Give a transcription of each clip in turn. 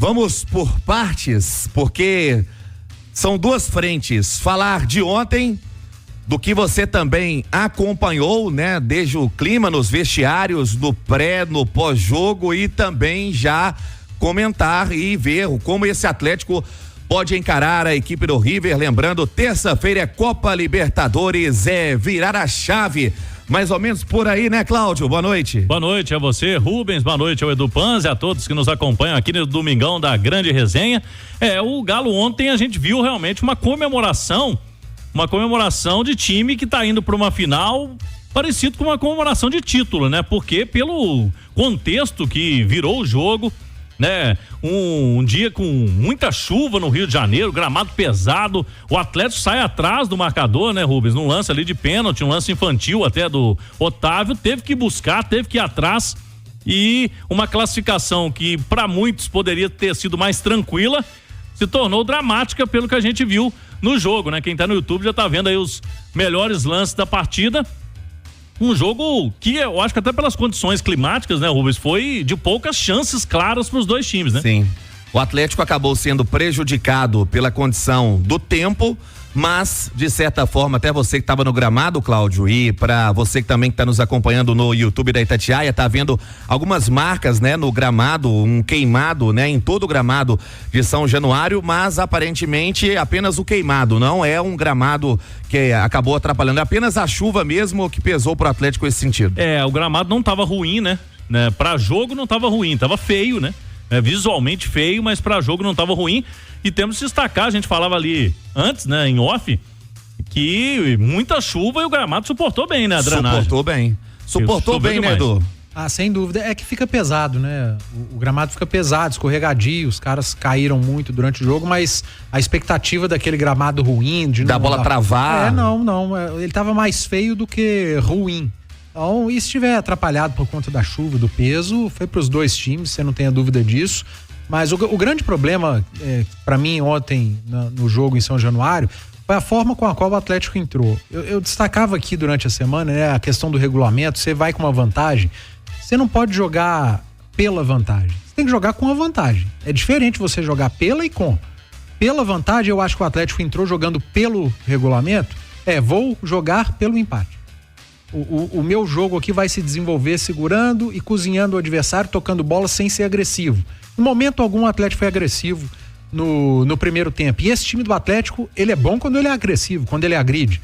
Vamos por partes, porque são duas frentes. Falar de ontem, do que você também acompanhou, né? Desde o clima nos vestiários, no pré, no pós-jogo, e também já comentar e ver como esse Atlético pode encarar a equipe do River. Lembrando, terça-feira é Copa Libertadores, é virar a chave. Mais ou menos por aí, né, Cláudio? Boa noite. Boa noite a você, Rubens. Boa noite ao Edu Panzi, a todos que nos acompanham aqui no Domingão da Grande Resenha. O Galo ontem a gente viu realmente uma comemoração de time que tá indo para uma final parecido com uma comemoração de título, né? Porque pelo contexto que virou o jogo, né? Um dia com muita chuva no Rio de Janeiro, gramado pesado, o Atlético sai atrás do marcador, né, Rubens? Num lance ali de pênalti, um lance infantil até do Otávio, teve que buscar, teve que ir atrás, e uma classificação que para muitos poderia ter sido mais tranquila, se tornou dramática pelo que a gente viu no jogo, né? Quem tá no YouTube já tá vendo aí os melhores lances da partida. Um jogo que eu acho que até pelas condições climáticas, né, Rubens, foi de poucas chances claras para os dois times, né? Sim. O Atlético acabou sendo prejudicado pela condição do tempo, mas de certa forma, até você que estava no gramado, Cláudio, e para você que também está nos acompanhando no YouTube da Itatiaia, tá vendo algumas marcas, né, no gramado, um queimado, né, em todo o gramado de São Januário, mas aparentemente apenas o queimado, não é um gramado que acabou atrapalhando, é apenas a chuva mesmo que pesou pro Atlético nesse sentido. O gramado não tava ruim, né? Para jogo não tava ruim, tava feio, né? Visualmente feio, mas para jogo não tava ruim. E temos que destacar, a gente falava ali antes, né, em off, que muita chuva e o gramado suportou bem, né, a drenagem. Suportou bem, né, Edu? Sem dúvida, é que fica pesado, né? O gramado fica pesado, escorregadio, os caras caíram muito durante o jogo, mas a expectativa daquele gramado ruim, da bola travar. Ele tava mais feio do que ruim. Então, e se estiver atrapalhado por conta da chuva, do peso, foi para os dois times, você não tenha dúvida disso. Mas o grande problema, para mim, ontem, no jogo em São Januário, foi a forma com a qual o Atlético entrou. Eu destacava aqui durante a semana, né, a questão do regulamento. Você vai com uma vantagem, você não pode jogar pela vantagem. Você tem que jogar com a vantagem. É diferente você jogar pela e com. Pela vantagem, eu acho que o Atlético entrou jogando pelo regulamento. Vou jogar pelo empate. O meu jogo aqui vai se desenvolver segurando e cozinhando o adversário, tocando bola sem ser agressivo. Em momento algum o Atlético foi agressivo no primeiro tempo. E esse time do Atlético, ele é bom quando ele é agressivo, quando ele agride.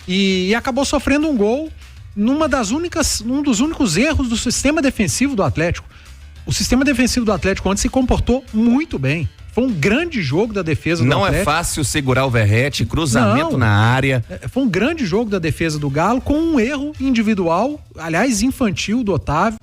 E acabou sofrendo um gol um dos únicos erros do sistema defensivo do Atlético. O sistema defensivo do Atlético ontem se comportou muito bem. Foi um grande jogo da defesa do Atlético. Não é fácil segurar o Verrete, cruzamento na área. Foi um grande jogo da defesa do Galo, com um erro individual, aliás, infantil, do Otávio.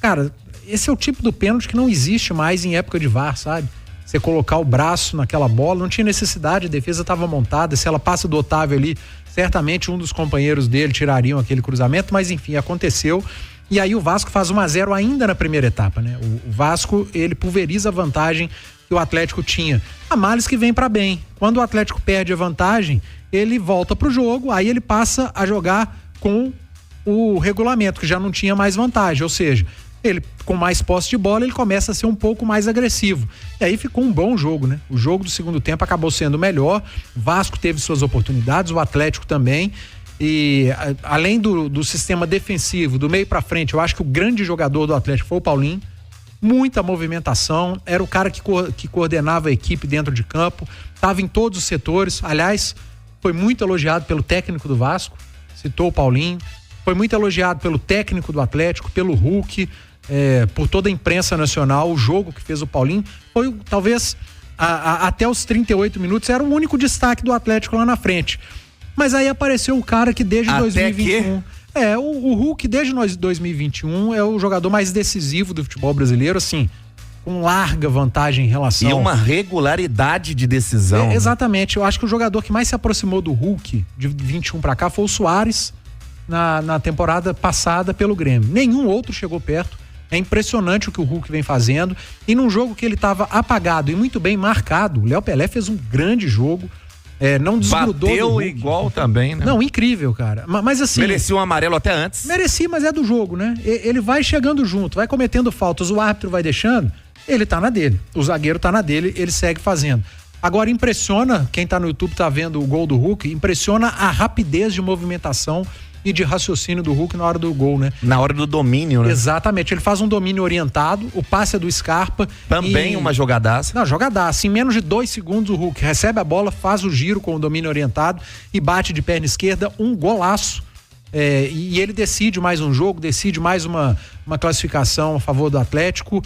Cara, esse é o tipo do pênalti que não existe mais em época de VAR, sabe? Você colocar o braço naquela bola, não tinha necessidade, a defesa estava montada. Se ela passa do Otávio ali, certamente um dos companheiros dele tirariam aquele cruzamento, mas enfim, aconteceu. E aí o Vasco faz 1-0 ainda na primeira etapa, né? O Vasco, ele pulveriza a vantagem que o Atlético tinha. A males que vem para bem. Quando o Atlético perde a vantagem, ele volta pro jogo, aí ele passa a jogar com o regulamento, que já não tinha mais vantagem, ou seja, ele com mais posse de bola, ele começa a ser um pouco mais agressivo. E aí ficou um bom jogo, né? O jogo do segundo tempo acabou sendo melhor, o Vasco teve suas oportunidades, o Atlético também. E além do sistema defensivo, do meio para frente, eu acho que o grande jogador do Atlético foi o Paulinho. Muita movimentação, era o cara que coordenava a equipe dentro de campo, estava em todos os setores. Aliás, foi muito elogiado pelo técnico do Vasco, citou o Paulinho, foi muito elogiado pelo técnico do Atlético, pelo Hulk, por toda a imprensa nacional. O jogo que fez o Paulinho foi talvez até os 38 minutos era o único destaque do Atlético lá na frente. Mas aí apareceu o cara que desde 2021... O Hulk desde 2021 é o jogador mais decisivo do futebol brasileiro, assim, com larga vantagem em relação... E uma regularidade de decisão. Exatamente, eu acho que o jogador que mais se aproximou do Hulk de 21 pra cá foi o Suárez na temporada passada pelo Grêmio. Nenhum outro chegou perto. É impressionante o que o Hulk vem fazendo. E num jogo que ele estava apagado e muito bem marcado, o Léo Pelé fez um grande jogo. Não desgrudou. Bateu igual também, né? Não, incrível, cara. Mas assim... Merecia um amarelo até antes. Merecia, mas é do jogo, né? Ele vai chegando junto, vai cometendo faltas, o árbitro vai deixando, ele tá na dele. O zagueiro tá na dele, ele segue fazendo. Agora impressiona, quem tá no YouTube tá vendo o gol do Hulk, impressiona a rapidez de movimentação e de raciocínio do Hulk na hora do gol, né? Na hora do domínio, né? Exatamente, ele faz um domínio orientado, o passe é do Scarpa. Também uma jogadaça. Não, jogadaça. Em menos de 2 segundos o Hulk recebe a bola, faz o giro com o domínio orientado e bate de perna esquerda, um golaço. E ele decide mais um jogo, decide mais uma classificação a favor do Atlético.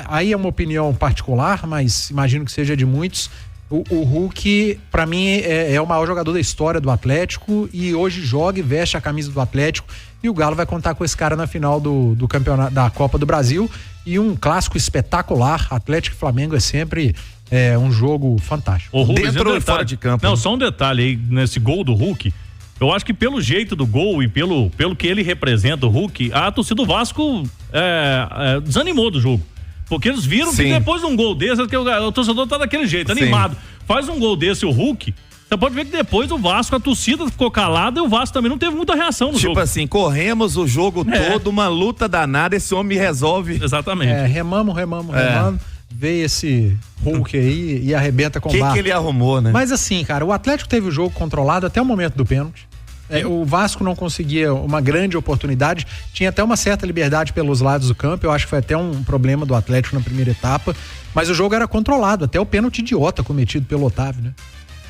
Aí é uma opinião particular, mas imagino que seja de muitos. O Hulk, pra mim, é o maior jogador da história do Atlético e hoje joga e veste a camisa do Atlético, e o Galo vai contar com esse cara na final do campeonato da Copa do Brasil, e um clássico espetacular. Atlético e Flamengo é sempre um jogo fantástico. O Hulk, dentro e fora de campo. Não, só um detalhe aí nesse gol do Hulk. Eu acho que pelo jeito do gol e pelo que ele representa, o Hulk, a torcida do Vasco desanimou do jogo. Porque eles viram que depois de um gol desse, o torcedor tá daquele jeito, animado. Faz um gol desse o Hulk, você pode ver que depois o Vasco, a torcida ficou calada e o Vasco também não teve muita reação no jogo. Tipo assim, corremos o jogo todo, uma luta danada, esse homem resolve. Exatamente. Remamos. Veio esse Hulk aí e arrebenta com o barco. O que ele arrumou, né? Mas assim, cara, o Atlético teve o jogo controlado até o momento do pênalti. O Vasco não conseguia uma grande oportunidade, tinha até uma certa liberdade pelos lados do campo, eu acho que foi até um problema do Atlético na primeira etapa, mas o jogo era controlado, até o pênalti idiota cometido pelo Otávio, né?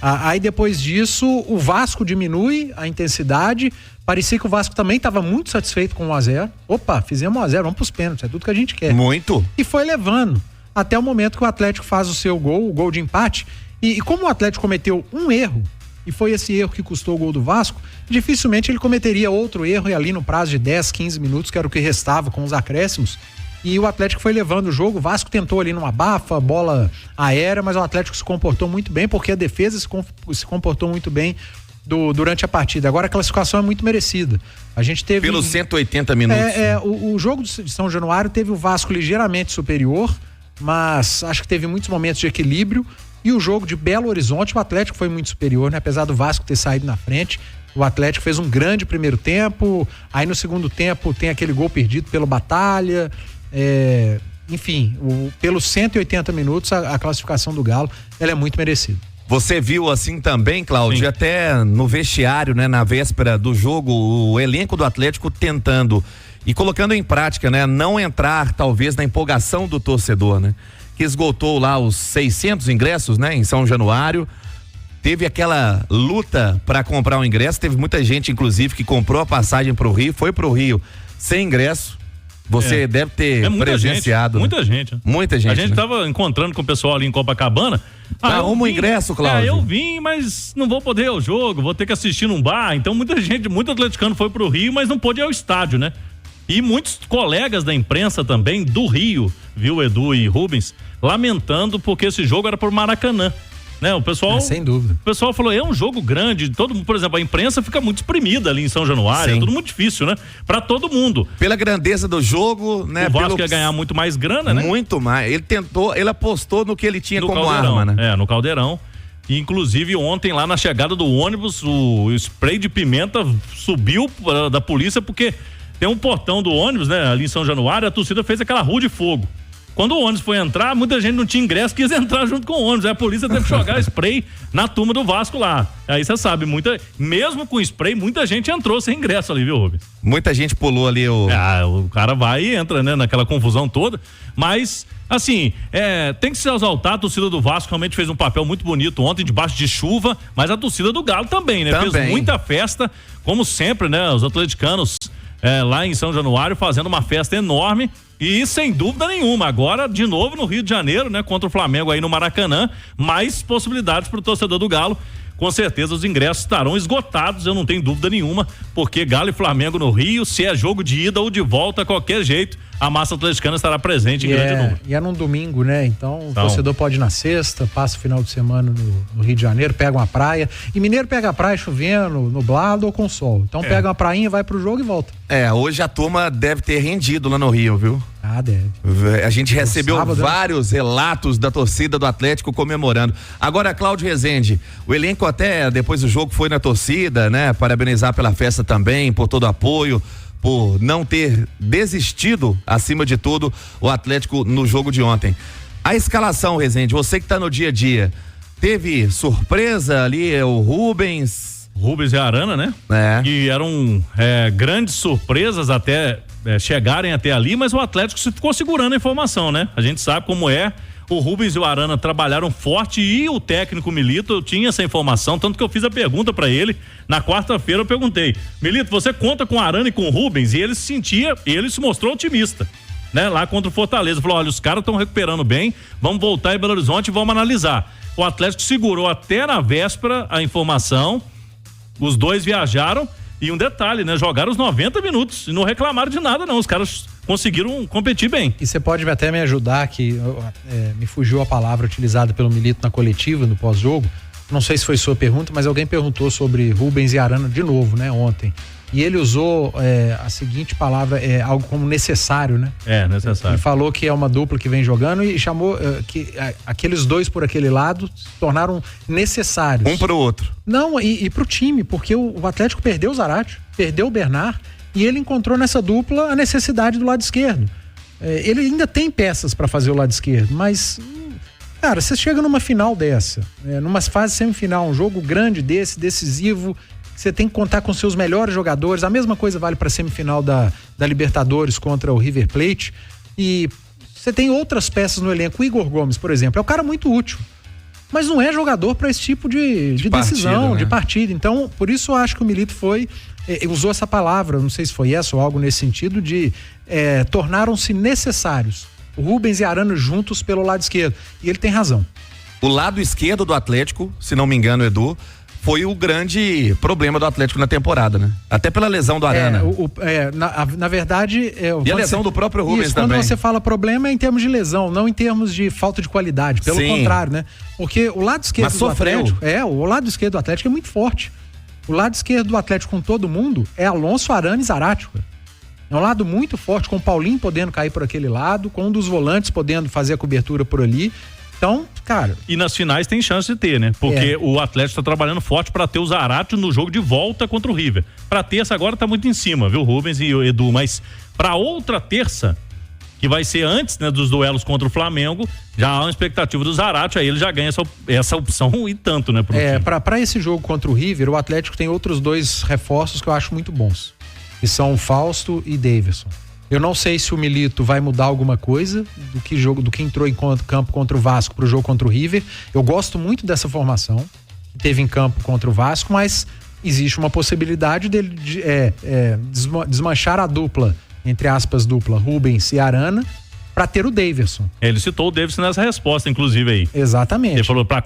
Aí depois disso, o Vasco diminui a intensidade, parecia que o Vasco também estava muito satisfeito com 1-0. Opa, fizemos 1-0, vamos pros pênaltis, é tudo que a gente quer. Muito. E foi levando, até o momento que o Atlético faz o seu gol, o gol de empate, e como o Atlético cometeu um erro, e foi esse erro que custou o gol do Vasco, dificilmente ele cometeria outro erro, e ali no prazo de 10, 15 minutos, que era o que restava com os acréscimos, e o Atlético foi levando o jogo. O Vasco tentou ali numa bafa, bola aérea, mas o Atlético se comportou muito bem, porque a defesa se comportou muito bem durante a partida. Agora a classificação é muito merecida. A gente teve... Pelos 180 minutos. O jogo de São Januário teve o Vasco ligeiramente superior, mas acho que teve muitos momentos de equilíbrio. E o jogo de Belo Horizonte, o Atlético foi muito superior, né? Apesar do Vasco ter saído na frente, o Atlético fez um grande primeiro tempo, aí no segundo tempo tem aquele gol perdido pelo Batalha, enfim, pelos 180 minutos a classificação do Galo, ela é muito merecida. Você viu assim também, Cláudio, Sim. até no vestiário, né, na véspera do jogo, o elenco do Atlético tentando e colocando em prática, né, não entrar talvez na empolgação do torcedor, né? Que esgotou lá os 600 ingressos, né, em São Januário. Teve aquela luta para comprar um ingresso, teve muita gente, inclusive, que comprou a passagem pro Rio, foi pro Rio sem ingresso. Você deve ter presenciado. Muita gente. Muita gente. A gente né? tava encontrando com o pessoal ali em Copacabana. Arruma o ingresso, Cláudio. Eu vim, mas não vou poder ir ao jogo, vou ter que assistir num bar. Então muita gente, muito atleticano foi pro Rio, mas não pôde ir ao estádio, né? E muitos colegas da imprensa também do Rio, viu, Edu e Rubens, lamentando porque esse jogo era por Maracanã, né? O pessoal, sem dúvida. O pessoal falou, é um jogo grande, todo mundo, por exemplo, a imprensa fica muito exprimida ali em São Januário, Sim. é tudo muito difícil, né? Pra todo mundo. Pela grandeza do jogo, né? O Vasco ia ganhar muito mais grana, né? Muito mais. Ele apostou no que ele tinha como Caldeirão, arma, né? no Caldeirão. E, inclusive, ontem lá na chegada do ônibus, o spray de pimenta subiu da polícia porque tem um portão do ônibus, né? Ali em São Januário, a torcida fez aquela rua de fogo. Quando o ônibus foi entrar, muita gente não tinha ingresso, quis entrar junto com o ônibus. Aí a polícia teve que jogar spray na turma do Vasco lá. Aí você sabe, mesmo com spray, muita gente entrou sem ingresso ali, viu, Rubens? Muita gente pulou ali o cara vai e entra, né? Naquela confusão toda. Mas, assim, tem que se exaltar. A torcida do Vasco realmente fez um papel muito bonito ontem, debaixo de chuva. Mas a torcida do Galo também, né? Também. Fez muita festa, como sempre, né? Os atleticanos lá em São Januário fazendo uma festa enorme. E sem dúvida nenhuma, agora de novo no Rio de Janeiro, né? Contra o Flamengo aí no Maracanã, mais possibilidades para o torcedor do Galo. Com certeza os ingressos estarão esgotados, eu não tenho dúvida nenhuma, porque Galo e Flamengo no Rio, se é jogo de ida ou de volta, qualquer jeito, a massa atleticana estará presente em grande número. E é num domingo, né? Então, o torcedor pode ir na sexta, passa o final de semana no Rio de Janeiro, pega uma praia. E mineiro pega a praia chovendo, nublado ou com sol. Então pega uma prainha, vai pro jogo e volta. Hoje a turma deve ter rendido lá no Rio, viu? Ah, deve. A gente recebeu sábado, vários relatos da torcida do Atlético comemorando. Agora, Cláudio Rezende, o elenco até depois do jogo foi na torcida, né? Parabenizar pela festa também, por todo o apoio, por não ter desistido, acima de tudo, o Atlético no jogo de ontem. A escalação, Rezende, você que tá no dia a dia, teve surpresa ali, o Rubens e Arana, né? Que eram grandes surpresas até chegarem até ali, mas o Atlético ficou segurando a informação, né? A gente sabe como é. O Rubens e o Arana trabalharam forte e o técnico Milito tinha essa informação, tanto que eu fiz a pergunta pra ele na quarta-feira. Eu perguntei: Milito, você conta com o Arana e com o Rubens? E ele se mostrou otimista, né? Lá contra o Fortaleza, falou: olha, os caras estão recuperando bem, vamos voltar em Belo Horizonte e vamos analisar. O Atlético segurou até na véspera a informação, os dois viajaram. E um detalhe, né? Jogaram os 90 minutos e não reclamaram de nada, não. Os caras conseguiram competir bem. E você pode até me ajudar, que me fugiu a palavra utilizada pelo Milito na coletiva, no pós-jogo. Não sei se foi sua pergunta, mas alguém perguntou sobre Rubens e Arana de novo, né? Ontem. E ele usou a seguinte palavra, algo como necessário, né? Necessário. Ele falou que é uma dupla que vem jogando e chamou que aqueles dois por aquele lado se tornaram necessários. Um pro outro. Não, e pro time, porque o Atlético perdeu o Zarate, perdeu o Bernard, e ele encontrou nessa dupla a necessidade do lado esquerdo. Ele ainda tem peças para fazer o lado esquerdo, mas, cara, você chega numa final dessa, numa fase semifinal, um jogo grande desse, decisivo, você tem que contar com seus melhores jogadores. A mesma coisa vale para a semifinal da Libertadores contra o River Plate. E você tem outras peças no elenco. O Igor Gomes, por exemplo, é um cara muito útil, mas não é jogador para esse tipo de decisão, partida, né? De partida. Então, por isso eu acho que o Milito usou essa palavra, não sei se foi essa ou algo nesse sentido, de tornaram-se necessários. O Rubens e Arana juntos pelo lado esquerdo. E ele tem razão. O lado esquerdo do Atlético, se não me engano, Edu, foi o grande problema do Atlético na temporada, né? Até pela lesão do Arana. Na verdade... e a lesão do próprio Rubens também. Quando você fala problema é em termos de lesão, não em termos de falta de qualidade. Pelo contrário, né? Porque o lado esquerdo do Atlético... o lado esquerdo do Atlético é muito forte. O lado esquerdo do Atlético com todo mundo é Alonso, Arana e Zarate. É um lado muito forte, com o Paulinho podendo cair por aquele lado, com um dos volantes podendo fazer a cobertura por ali. Então, cara... E nas finais tem chance de ter, né? Porque o Atlético tá trabalhando forte para ter o Zarate no jogo de volta contra o River. Pra terça agora tá muito em cima, viu, Rubens e o Edu? Mas pra outra terça, que vai ser antes, né, dos duelos contra o Flamengo, já há uma expectativa do Zarate, aí ele já ganha essa opção e tanto, né? Pra esse jogo contra o River, o Atlético tem outros dois reforços que eu acho muito bons, que são o Fausto e Davidson. Eu não sei se o Milito vai mudar alguma coisa do que entrou em campo contra o Vasco pro jogo contra o River. Eu gosto muito dessa formação que teve em campo contra o Vasco, mas existe uma possibilidade dele desmanchar a dupla, entre aspas, dupla Rubens e Arana, para ter o Davidson. Ele citou o Davidson nessa resposta, inclusive, aí. Exatamente. Ele falou pra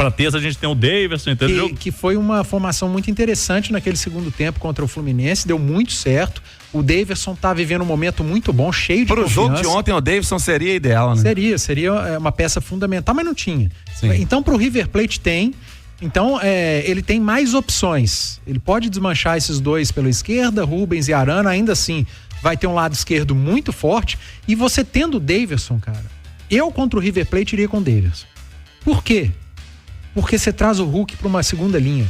terça a gente tem o Davidson, entendeu? Que foi uma formação muito interessante naquele segundo tempo contra o Fluminense, deu muito certo. O Davidson tá vivendo um momento muito bom, cheio de confiança. Pro jogo de ontem, o Davidson seria ideal, né? Seria uma peça fundamental, mas não tinha. Sim. Então, pro River Plate tem. Então, ele tem mais opções. Ele pode desmanchar esses dois pela esquerda, Rubens e Arana, ainda assim vai ter um lado esquerdo muito forte. E você tendo o Davidson, cara, eu contra o River Plate iria com o Davidson. Por quê? Porque você traz o Hulk para uma segunda linha.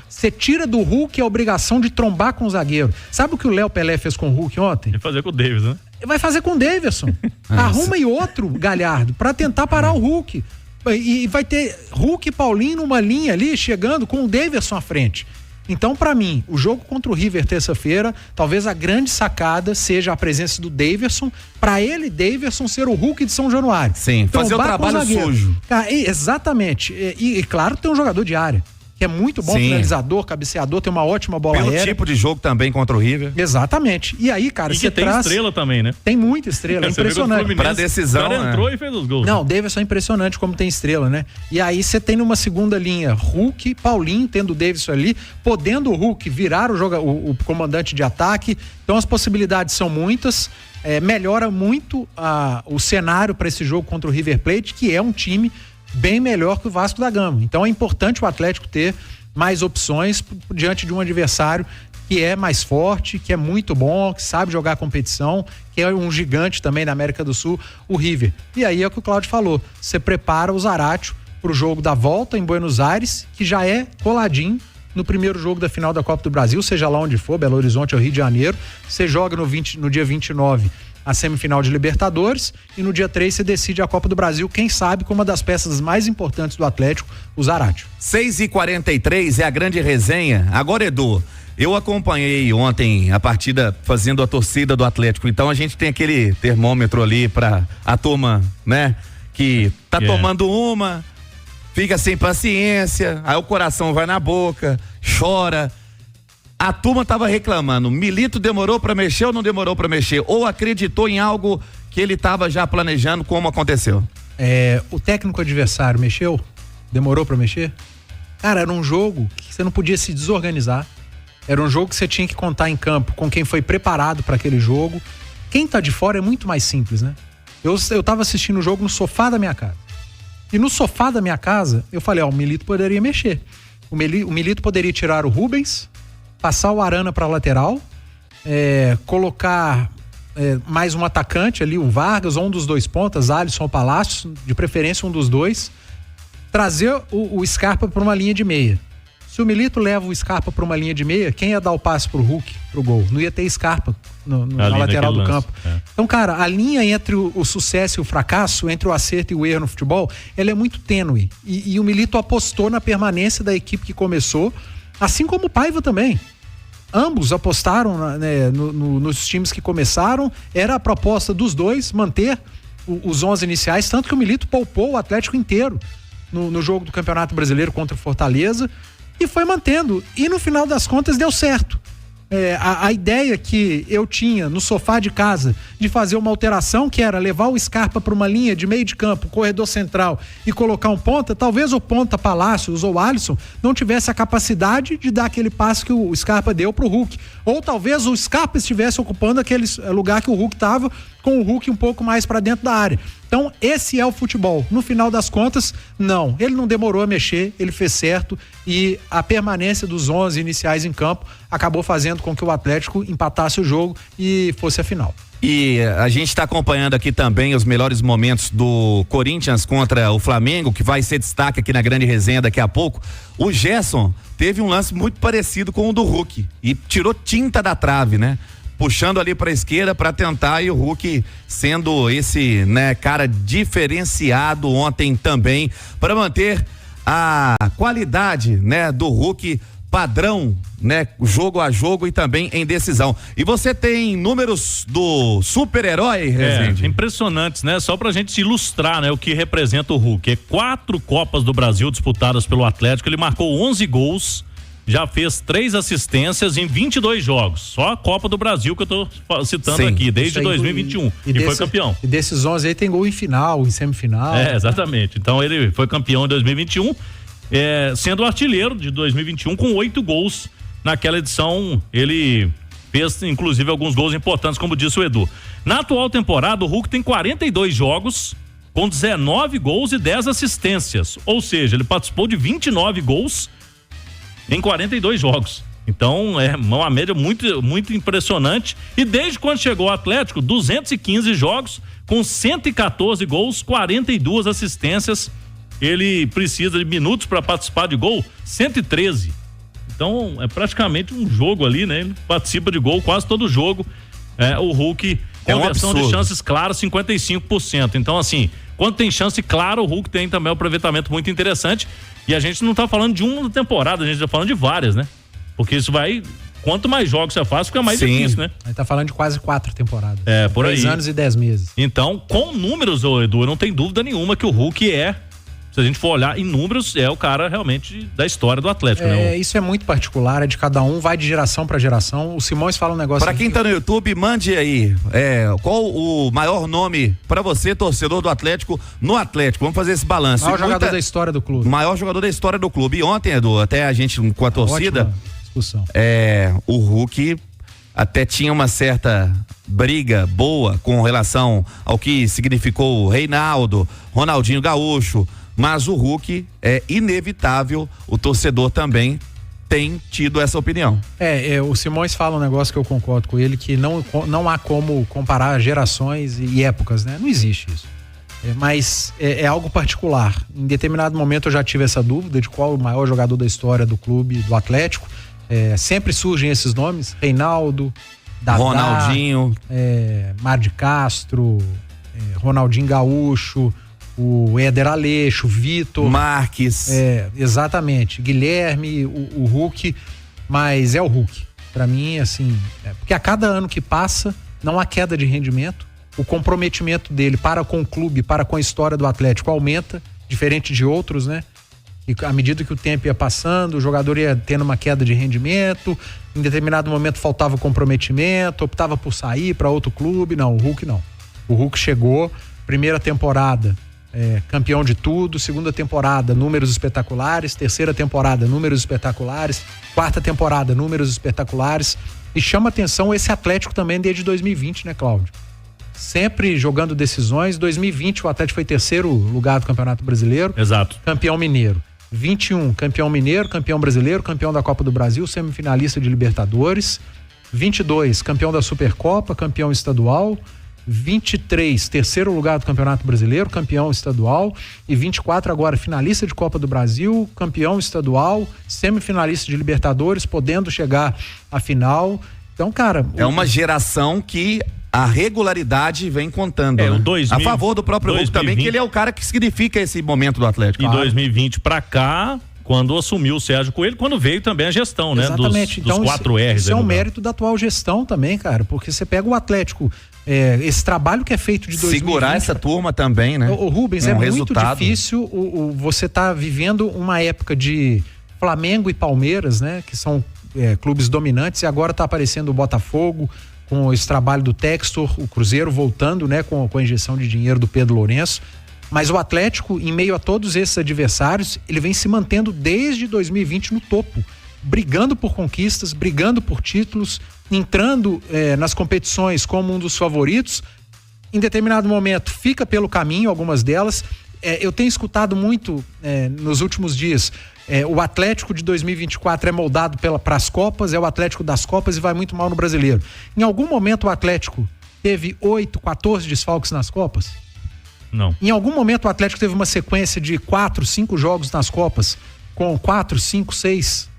Você tira do Hulk a obrigação de trombar com o zagueiro. Sabe o que o Léo Pelé fez com o Hulk ontem? Vai fazer com o Davidson, né? Vai fazer com o Davidson. Arruma e outro, Galhardo, para tentar parar o Hulk. E vai ter Hulk e Paulinho numa linha ali, chegando com o Davidson à frente. Então, pra mim, o jogo contra o River terça-feira, talvez a grande sacada seja a presença do Davidson, pra ele, Davidson, ser o Hulk de São Januário. Sim, fazer o trabalho sujo. Exatamente. E claro, tem um jogador de área, que é muito bom, finalizador, cabeceador, tem uma ótima bola aérea. Pelo tipo de jogo também contra o River. Exatamente. E aí, cara, você tem estrela também, né? Tem muita estrela, é impressionante. Pra decisão, o cara entrou e fez os gols. Não, o Davidson é impressionante como tem estrela, né? E aí você tem numa segunda linha Hulk, Paulinho, tendo o Davidson ali, podendo o Hulk virar o comandante de ataque. Então as possibilidades são muitas. melhora muito o cenário para esse jogo contra o River Plate, que é um time bem melhor que o Vasco da Gama. Então é importante o Atlético ter mais opções diante de um adversário que é mais forte, que é muito bom, que sabe jogar competição, que é um gigante também da América do Sul, o River. E aí é o que o Cláudio falou, você prepara o Zaratio pro jogo da volta em Buenos Aires, que já é coladinho no primeiro jogo da final da Copa do Brasil, seja lá onde for, Belo Horizonte ou Rio de Janeiro. Você joga no dia 29 a semifinal de Libertadores e no dia 3 você decide a Copa do Brasil, quem sabe com uma das peças mais importantes do Atlético, o Zaratio. 6h43 é a grande resenha. Agora, Edu, eu acompanhei ontem a partida fazendo a torcida do Atlético, então a gente tem aquele termômetro ali pra a turma, né, que tá tomando uma, fica sem paciência, aí o coração vai na boca, chora. A turma tava reclamando, Milito demorou pra mexer ou não demorou pra mexer? Ou acreditou em algo que ele tava já planejando, como aconteceu? O técnico adversário mexeu? Demorou pra mexer? Cara, era um jogo que você não podia se desorganizar. Era um jogo que você tinha que contar em campo com quem foi preparado para aquele jogo. Quem tá de fora é muito mais simples, né? Eu tava assistindo o jogo no sofá da minha casa. E no sofá da minha casa, eu falei, o Milito poderia mexer. O Milito poderia tirar o Rubens, passar o Arana para lateral, colocar mais um atacante ali, um Vargas ou um dos dois pontas, Alisson ou Palácio, de preferência um dos dois, trazer o Scarpa para uma linha de meia. Se o Milito leva o Scarpa para uma linha de meia, quem ia dar o passe pro Hulk, pro gol? Não ia ter Scarpa na lateral do campo. Então, cara, a linha entre o sucesso e o fracasso, entre o acerto e o erro no futebol, ela é muito tênue. E o Milito apostou na permanência da equipe que começou, assim como o Paiva também. Ambos apostaram nos times que começaram. Era a proposta dos dois manter os 11 iniciais, tanto que o Milito poupou o Atlético inteiro no jogo do Campeonato Brasileiro contra o Fortaleza e foi mantendo. E no final das contas deu certo. A ideia que eu tinha no sofá de casa de fazer uma alteração, que era levar o Scarpa para uma linha de meio de campo, corredor central, e colocar um ponta, talvez o ponta Palácios ou o Alisson não tivesse a capacidade de dar aquele passe que o Scarpa deu pro Hulk. Ou talvez o Scarpa estivesse ocupando aquele lugar que o Hulk estava, com o Hulk um pouco mais para dentro da área. Então, esse é o futebol. No final das contas, não. Ele não demorou a mexer, ele fez certo e a permanência dos 11 iniciais em campo acabou fazendo com que o Atlético empatasse o jogo e fosse a final. E a gente está acompanhando aqui também os melhores momentos do Corinthians contra o Flamengo, que vai ser destaque aqui na grande resenha daqui a pouco. O Gerson teve um lance muito parecido com o do Hulk e tirou tinta da trave, né? Puxando ali para a esquerda para tentar, e o Hulk sendo esse, né, cara diferenciado ontem também para manter a qualidade, né, do Hulk padrão, né, jogo a jogo e também em decisão. E você tem números do super-herói, Rezende? Impressionantes, né? Só pra gente ilustrar, né, o que representa o Hulk. 4 Copas do Brasil disputadas pelo Atlético, ele marcou 11 gols, já fez 3 assistências em 22 jogos. Só a Copa do Brasil que eu tô citando aqui, desde 2021. E foi campeão. E desses 11 aí tem gol em final, em semifinal. Exatamente. Então ele foi campeão em 2021, sendo artilheiro de 2021 com 8 gols. Naquela edição, ele fez, inclusive, alguns gols importantes, como disse o Edu. Na atual temporada, o Hulk tem 42 jogos, com 19 gols e 10 assistências. Ou seja, ele participou de 29 gols em 42 jogos. Então, é uma média muito, muito impressionante. E desde quando chegou ao Atlético, 215 jogos, com 114 gols, 42 assistências. Ele precisa de minutos para participar de gol, 113. Então, é praticamente um jogo ali, né? Ele participa de gol quase todo jogo. O Hulk, conversão de chances claras, 55%. Então, assim, quando tem chance clara, o Hulk tem também um aproveitamento muito interessante. E a gente não tá falando de uma temporada, a gente tá falando de várias, né? Porque isso vai... Quanto mais jogos você faz, fica mais difícil, né? A gente tá falando de quase 4 temporadas. Por aí. 2 anos e 10 meses. Então, com números, Edu, não tem dúvida nenhuma que o Hulk se a gente for olhar em números, é o cara realmente da história do Atlético, né? Isso é muito particular, é de cada um, vai de geração pra geração. O Simões fala um negócio... Pra quem tá no YouTube, mande aí, qual o maior nome pra você, torcedor do Atlético, no Atlético? Vamos fazer esse balanço. Maior jogador da história do clube. Maior jogador da história do clube. E ontem, Edu, até a gente com a torcida... Ótima discussão. O Hulk até tinha uma certa briga boa com relação ao que significou o Reinaldo, Ronaldinho Gaúcho, mas o Hulk é inevitável, o torcedor também tem tido essa opinião. O Simões fala um negócio que eu concordo com ele, que não há como comparar gerações e épocas, né? Não existe isso. Mas é algo particular. Em determinado momento eu já tive essa dúvida de qual o maior jogador da história do clube, do Atlético. Sempre surgem esses nomes: Reinaldo, Dadá, Ronaldinho, Mar de Castro, Ronaldinho Gaúcho, o Éder Aleixo, Vitor Marques. Exatamente, Guilherme, o Hulk, mas é o Hulk. Pra mim, assim, porque a cada ano que passa não há queda de rendimento, o comprometimento dele para com o clube, para com a história do Atlético aumenta, diferente de outros, né? E à medida que o tempo ia passando, o jogador ia tendo uma queda de rendimento, em determinado momento faltava comprometimento, optava por sair para outro clube. Não, o Hulk não. O Hulk chegou, primeira temporada, campeão de tudo, segunda temporada, números espetaculares, terceira temporada, números espetaculares, quarta temporada, números espetaculares, e chama atenção esse Atlético também desde 2020, né, Cláudio? Sempre jogando decisões. 2020 o Atlético foi terceiro lugar do Campeonato Brasileiro. Exato. Campeão mineiro. 21, campeão mineiro, campeão brasileiro, campeão da Copa do Brasil, semifinalista de Libertadores. 22, campeão da Supercopa, campeão estadual. 23, terceiro lugar do Campeonato Brasileiro, campeão estadual. E 24 agora, finalista de Copa do Brasil, campeão estadual, semifinalista de Libertadores, podendo chegar à final. Então, cara... É uma geração que a regularidade vem contando, né? O 2000, a favor do próprio Hulk também, que ele é o cara que significa esse momento do Atlético. E 2020 pra cá, quando assumiu o Sérgio Coelho, quando veio também a gestão, né? Exatamente. Dos 4 R's. Isso é um mérito da atual gestão também, cara, porque você pega o Atlético, esse trabalho que é feito de 2020... Segurar essa turma também, né? O Rubens, muito difícil você tá vivendo uma época de Flamengo e Palmeiras, né? Que são clubes dominantes, e agora tá aparecendo o Botafogo, com esse trabalho do Textor, o Cruzeiro voltando, né, com a injeção de dinheiro do Pedro Lourenço. Mas o Atlético, em meio a todos esses adversários, ele vem se mantendo desde 2020 no topo, brigando por conquistas, brigando por títulos, entrando nas competições como um dos favoritos. Em determinado momento fica pelo caminho, algumas delas. Eu tenho escutado muito nos últimos dias, o Atlético de 2024 é moldado para as Copas, é o Atlético das Copas e vai muito mal no Brasileiro. Em algum momento o Atlético teve 8, 14 desfalques nas Copas? Não. Em algum momento o Atlético teve uma sequência de 4, 5 jogos nas Copas com 4, 5, 6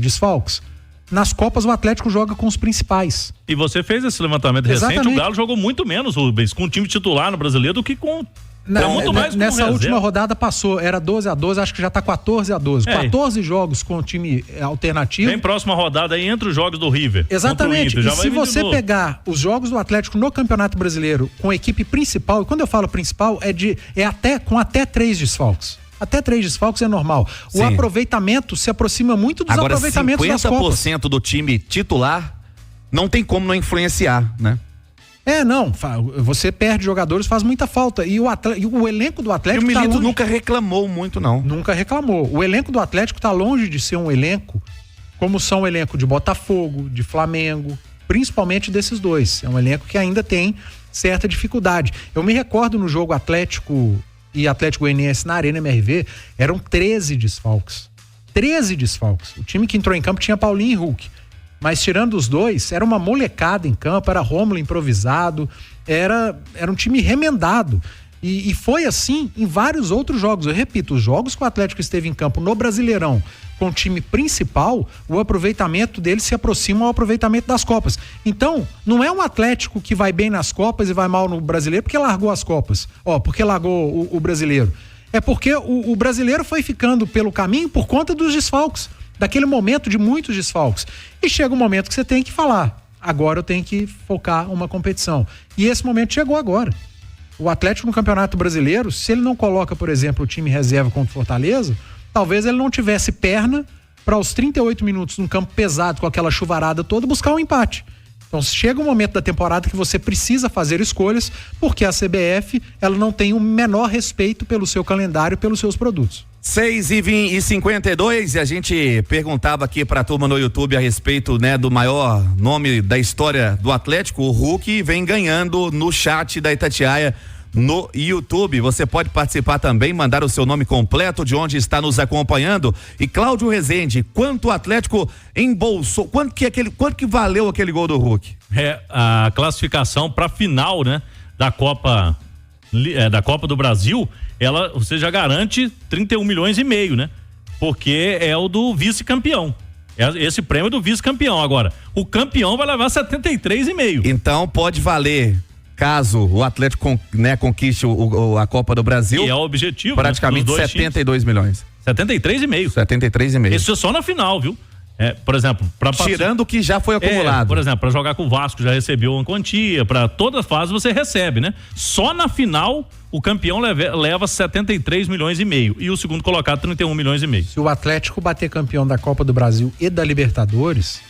desfalques? Nas Copas o Atlético joga com os principais. E você fez esse levantamento recente, o Galo jogou muito menos, Rubens, com o time titular no Brasileiro do que com... muito mais nessa última rodada passou, era 12-12, acho que já tá 14-12. 14 jogos com o time alternativo. Bem próxima rodada aí entre os jogos do River. Exatamente. E se você pegar os jogos do Atlético no Campeonato Brasileiro com a equipe principal, e quando eu falo principal, com até 3 desfalques. Até 3 desfalques é normal. Sim. O aproveitamento se aproxima muito dos aproveitamentos das Copas. Agora, 50% do time titular não tem como não influenciar, né? Você perde jogadores, faz muita falta. E o elenco do Atlético. E o Milito nunca reclamou muito, não. Nunca reclamou. O elenco do Atlético tá longe de ser um elenco como são o elenco de Botafogo, de Flamengo, principalmente desses dois. É um elenco que ainda tem certa dificuldade. Eu me recordo no jogo Atlético e Atlético Goianiense na Arena MRV, eram 13 desfalques. 13 desfalques. O time que entrou em campo tinha Paulinho e Hulk. Mas tirando os dois, era uma molecada em campo, era Rômulo improvisado, era um time remendado. E foi assim em vários outros jogos. Eu repito, os jogos que o Atlético esteve em campo no Brasileirão com o time principal, o aproveitamento dele se aproxima ao aproveitamento das Copas. Então, não é um Atlético que vai bem nas Copas e vai mal no Brasileiro porque largou as Copas, porque largou o Brasileiro. É porque o Brasileiro foi ficando pelo caminho por conta dos desfalques, daquele momento de muitos desfalques. E chega um momento que você tem que falar, agora eu tenho que focar uma competição. E esse momento chegou agora. O Atlético no Campeonato Brasileiro, se ele não coloca, por exemplo, o time reserva contra o Fortaleza, talvez ele não tivesse perna para aos 38 minutos num campo pesado com aquela chuvarada toda buscar um empate. Então chega um momento da temporada que você precisa fazer escolhas, porque a CBF ela não tem o menor respeito pelo seu calendário, pelos seus produtos. 6h52, e a gente perguntava aqui pra turma no YouTube a respeito, né, do maior nome da história do Atlético, o Hulk, vem ganhando no chat da Itatiaia no YouTube. Você pode participar também, mandar o seu nome completo, de onde está nos acompanhando. E Cláudio Rezende, quanto o Atlético embolsou, quanto que valeu aquele gol do Hulk? A classificação para final, né, da Copa do Brasil, você já garante 31 milhões e meio, né? Porque é o do vice-campeão. Esse prêmio é do vice-campeão. Agora, o campeão vai levar 73,5. Então pode valer, caso o Atlético conquiste a Copa do Brasil. E é o objetivo. Praticamente, né, 72 milhões. 73,5. 73,5. Isso é só na final, viu? Por exemplo, tirando o que já foi acumulado. Por exemplo, para jogar com o Vasco já recebeu uma quantia, para toda fase você recebe, né? Só na final o campeão leva 73 milhões e meio e o segundo colocado 31 milhões e meio. Se o Atlético bater campeão da Copa do Brasil e da Libertadores,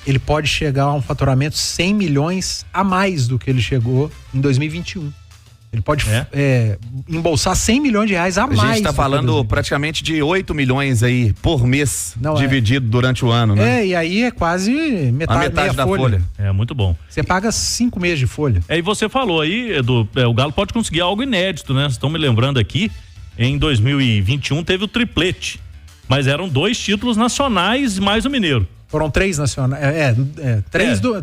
ele pode chegar a um faturamento 100 milhões a mais do que ele chegou em 2021. Ele pode embolsar 100 milhões de reais a mais. A gente tá falando praticamente de 8 milhões aí por mês, dividido durante o ano, né? E aí é quase metade da folha. É muito bom. Você paga 5 meses de folha. E você falou aí, Edu, o Galo pode conseguir algo inédito, né? Estão me lembrando aqui, em 2021 teve o triplete, mas eram 2 títulos nacionais mais o Mineiro. Foram 3 nacionais.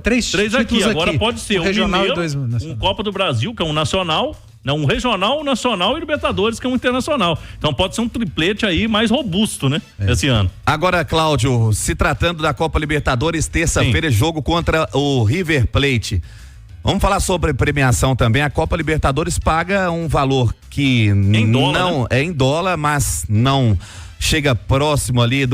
Três títulos aqui. Agora pode ser um regional Mineiro, e 2 nacionais. Um Copa do Brasil, que é um nacional, um regional, nacional e Libertadores, que é um internacional. Então pode ser um triplete aí mais robusto, né? Esse ano. Agora, Cláudio, se tratando da Copa Libertadores, terça-feira, jogo contra o River Plate. Vamos falar sobre premiação também. A Copa Libertadores paga um valor que é em dólar, mas não chega próximo ali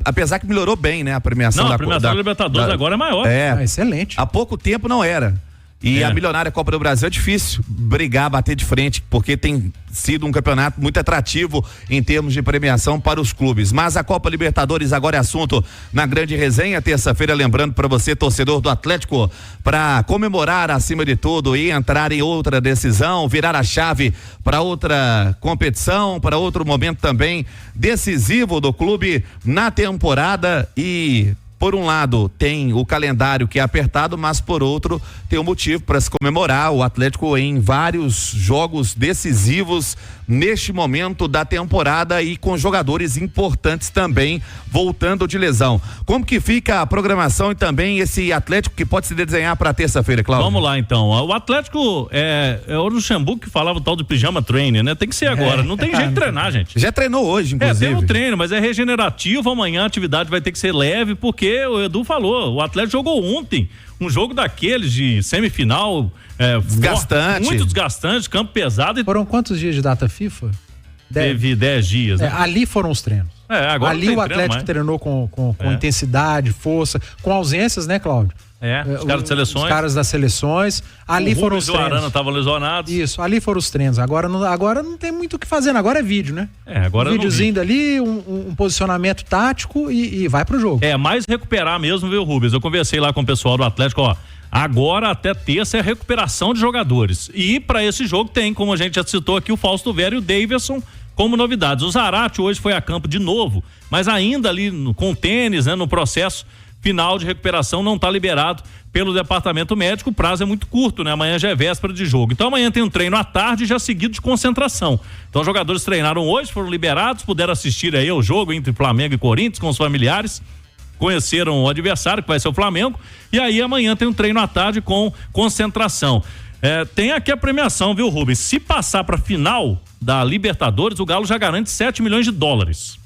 apesar que melhorou bem, né? A premiação a premiação da Libertadores agora é maior. Excelente. Há pouco tempo não era. E a milionária Copa do Brasil é difícil brigar, bater de frente, porque tem sido um campeonato muito atrativo em termos de premiação para os clubes. Mas a Copa Libertadores agora é assunto na Grande Resenha, terça-feira, lembrando para você, torcedor do Atlético, para comemorar acima de tudo e entrar em outra decisão, virar a chave para outra competição, para outro momento também decisivo do clube na temporada. E por um lado tem o calendário que é apertado, mas por outro tem um motivo para se comemorar. O Atlético em vários jogos decisivos neste momento da temporada e com jogadores importantes também voltando de lesão. Como que fica a programação e também esse Atlético que pode se desenhar para terça-feira, Cláudio? Vamos lá então. O Atlético é o Luxemburgo que falava o tal de pijama training, né? Tem que ser agora. Não tem jeito de treinar, gente. Já treinou hoje, inclusive. Tem um treino, mas é regenerativo. Amanhã a atividade vai ter que ser leve, porque o Edu falou, o Atlético jogou ontem um jogo daqueles de semifinal, desgastante, muito desgastante, campo pesado. Foram quantos dias de data FIFA? Teve 10 dias, né? Ali foram os treinos. Agora ali o Atlético treinou com intensidade, força, com ausências, né, Cláudio? Os caras de seleções. Os caras das seleções. Ali foram os treinos. O Arana estavam lesionados. Isso, ali foram os treinos. Agora não tem muito o que fazer, agora é vídeo, né? Agora um videozinho dali, um posicionamento tático e vai pro jogo. Mais recuperar mesmo, viu, Rubens? Eu conversei lá com o pessoal do Atlético, agora até terça é recuperação de jogadores. E para esse jogo tem, como a gente já citou aqui, o Fausto Vera e o Davidson como novidades. O Zarate hoje foi a campo de novo, mas ainda ali com o tênis, né, no processo final de recuperação, não está liberado pelo departamento médico. O prazo é muito curto, né? Amanhã já é véspera de jogo. Então amanhã tem um treino à tarde já seguido de concentração. Então os jogadores treinaram hoje, foram liberados, puderam assistir aí ao jogo entre Flamengo e Corinthians com os familiares, conheceram o adversário, que vai ser o Flamengo, e aí amanhã tem um treino à tarde com concentração. Tem aqui a premiação, viu, Rubens? Se passar para final da Libertadores, o Galo já garante 7 milhões de dólares.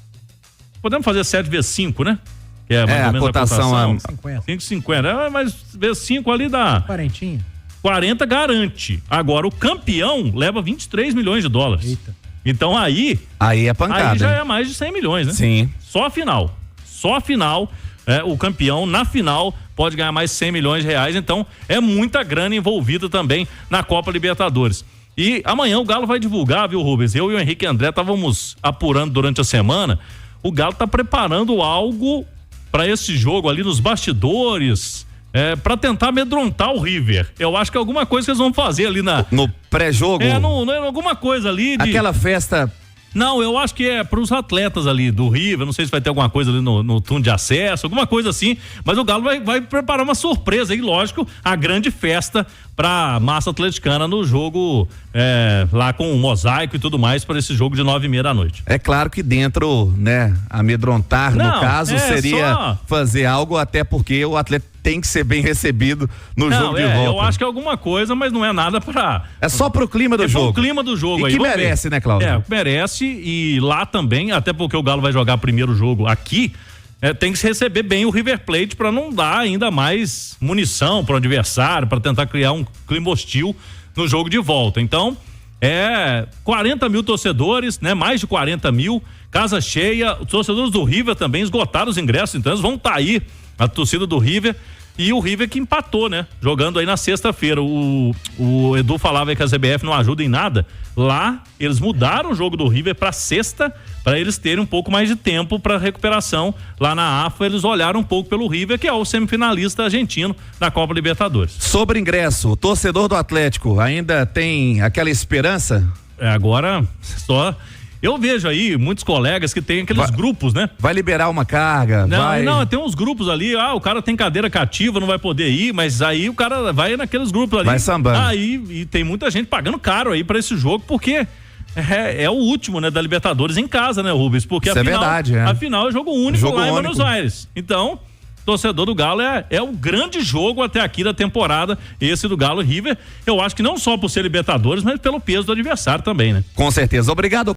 Podemos fazer 7 vezes 5, né? Que é mais ou menos a cotação. 5,50. Mas vezes 5 ali dá 40 garante. Agora o campeão leva 23 milhões de dólares. Eita. Então aí é pancada. Aí já é mais de 100 milhões, né? Sim. Só a final. O campeão na final pode ganhar mais 100 milhões de reais. Então é muita grana envolvida também na Copa Libertadores. E amanhã o Galo vai divulgar, viu, Rubens? Eu e o Henrique André estávamos apurando durante a semana. O Galo está preparando algo para esse jogo ali nos bastidores. pra tentar amedrontar o River. Eu acho que é alguma coisa que eles vão fazer ali no pré-jogo. Alguma coisa ali. Aquela festa. Não, eu acho que é para os atletas ali do River, não sei se vai ter alguma coisa ali no túnel de acesso, alguma coisa assim, mas o Galo vai preparar uma surpresa aí, lógico, a grande festa para a massa atleticana no jogo lá com o mosaico e tudo mais para esse jogo de 9h30 da noite. É claro que dentro, né, amedrontar no caso seria fazer algo, até porque o atleta tem que ser bem recebido no jogo de volta. Eu acho que é alguma coisa, mas não é nada pra... É só pro clima do jogo. Pro clima do jogo. E aí, que merece, né, Cláudio? Merece, e lá também, até porque o Galo vai jogar primeiro jogo aqui, tem que se receber bem o River Plate para não dar ainda mais munição pro adversário, para tentar criar um clima hostil no jogo de volta. Então, 40 mil torcedores, né? Mais de 40 mil, casa cheia, os torcedores do River também esgotaram os ingressos, então eles vão estar aí, a torcida do River, e o River que empatou, né? Jogando aí na sexta-feira. O Edu falava que a CBF não ajuda em nada. Lá, eles mudaram o jogo do River para sexta, para eles terem um pouco mais de tempo para recuperação. Lá na AFA, eles olharam um pouco pelo River, que é o semifinalista argentino da Copa Libertadores. Sobre ingresso, o torcedor do Atlético ainda tem aquela esperança? Agora, só... Eu vejo aí muitos colegas que tem aqueles grupos, né? Vai liberar uma carga? Não, tem uns grupos ali, o cara tem cadeira cativa, não vai poder ir, mas aí o cara vai naqueles grupos ali. Vai sambando. E tem muita gente pagando caro aí pra esse jogo, porque é o último, né, da Libertadores em casa, né, Rubens? Porque isso é verdade, afinal é jogo único lá em Buenos Aires. Então, torcedor do Galo é o grande jogo até aqui da temporada, esse do Galo River. Eu acho que não só por ser Libertadores, mas pelo peso do adversário também, né? Com certeza. Obrigado.